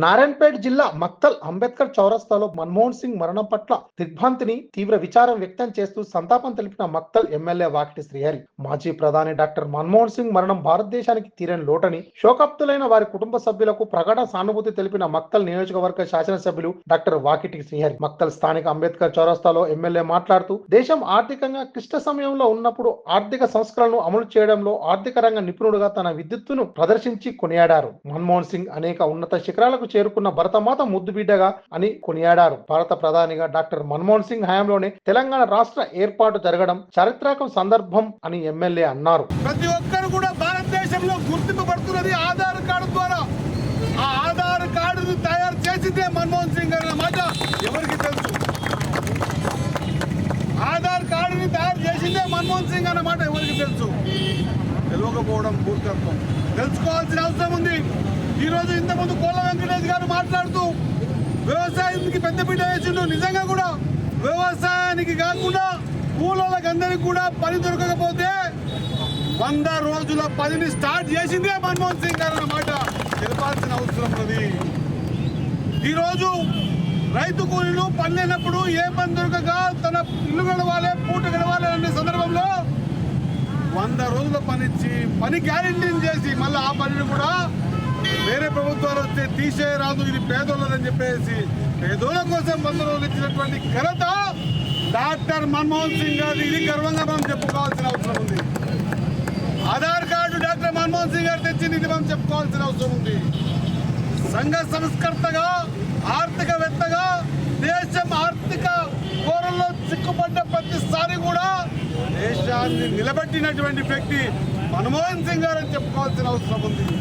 నారాయణపేట జిల్లా మక్తల్ అంబేద్కర్ చౌరస్తాలో మన్మోహన్ సింగ్ మరణం పట్ల దిగ్భ్రాంతిని తీవ్ర విచారం వ్యక్తం చేస్తూ సంతాపం తెలిపిన మక్తల్ ఎమ్మెల్యే వాకిటి శ్రీహరి మాజీ ప్రధాని డాక్టర్ మన్మోహన్ సింగ్ మరణం భారతదేశానికి తీరని లోటని శోకాప్తులైన వారి కుటుంబ సభ్యులకు ప్రగాఢ సానుభూతి తెలిపిన మక్తల్ నియోజకవర్గ శాసనసభ్యులు డాక్టర్ వాకిటి శ్రీహరి మక్తల్ స్థానిక అంబేద్కర్ చౌరస్తాలో ఎమ్మెల్యే మాట్లాడుతూ దేశం ఆర్థికంగా క్లిష్ట సమయంలో ఉన్నప్పుడు ఆర్థిక సంస్కరణలు అమలు చేయడంలో ఆర్థిక రంగ నిపుణుడుగా తన విద్యుత్తును ప్రదర్శించి కొనియాడారు. మన్మోహన్ సింగ్ అనేక ఉన్నత శిఖరాలకు చేరుకున్న భరతమాత ముద్దుబిడ్డగా అని కొనియాడారు. భారత ప్రధానిగా డాక్టర్ మన్మోహన్ సింగ్ హయాంలోనే తెలంగాణ రాష్ట్ర ఏర్పాటు జరగడం చారిత్రక సందర్భం అని ఎమ్మెల్యే అన్నారు. ప్రతి ఒక్కరు కూడా భారతదేశంలో గుర్తింపబడుతున్నది ఆధార్ కార్డు ద్వారా. ఆ ఆధార్ కార్డును తయారు చేసిందే మన్మోహన్ సింగ్ అన్న మాట ఎవరికి తెలుసు? ఆధార్ కార్డుని తయారు చేసిందే మన్మోహన్ సింగ్ అన్న మాట ఎవరికి తెలుసు? తెలియకపోవడం మూర్ఖత్వం. తెలుసుకోవాల్సిన అవసరం ఉంది. ఈ రోజు ఇంతకుముందు కోళ్ళ వెంకటేష్ గారు మాట్లాడుతూ వ్యవసాయానికి పెద్దపీట వేసిండు. నిజంగా కూడా వ్యవసాయానికి కాకుండా కూలోళ్ళకందరికీ కూడా పని దొరకకపోతే 100 రోజుల పనిని స్టార్ట్ చేసిందే మన్మోహన్ సింగ్ గారు అన్నమాట తెలపాల్సిన అవసరం ఉంది. ఈరోజు రైతు కూలీలు పని లేనప్పుడు ఏ పని దొరకక తన ఇల్లు గడవాలి, పూట గడవాలి అనే సందర్భంలో 100 రోజుల పనిచ్చి పని గ్యారెంటీని చేసి మళ్ళీ ఆ పనిని కూడా వేరే ప్రభుత్వాలు వస్తే తీసేయరాదు, ఇది పేదోళ్ళని చెప్పేసి పేదోళ్ళ కోసం 100 రోజులు ఇచ్చినటువంటి ఘనత డాక్టర్ మన్మోహన్ సింగ్ గారు. ఇది గర్వంగా మనం చెప్పుకోవాల్సిన అవసరం ఉంది. ఆధార్ కార్డు డాక్టర్ మన్మోహన్ సింగ్ గారు తెచ్చింది, ఇది మనం చెప్పుకోవాల్సిన అవసరం ఉంది. సంఘ సంస్కర్తగా, ఆర్థికవేత్తగా దేశం ఆర్థిక కోరల్లో చిక్కుపడ్డ ప్రతిసారి కూడా దేశాన్ని నిలబెట్టినటువంటి వ్యక్తి మన్మోహన్ సింగ్ గారు అని చెప్పుకోవాల్సిన అవసరం ఉంది.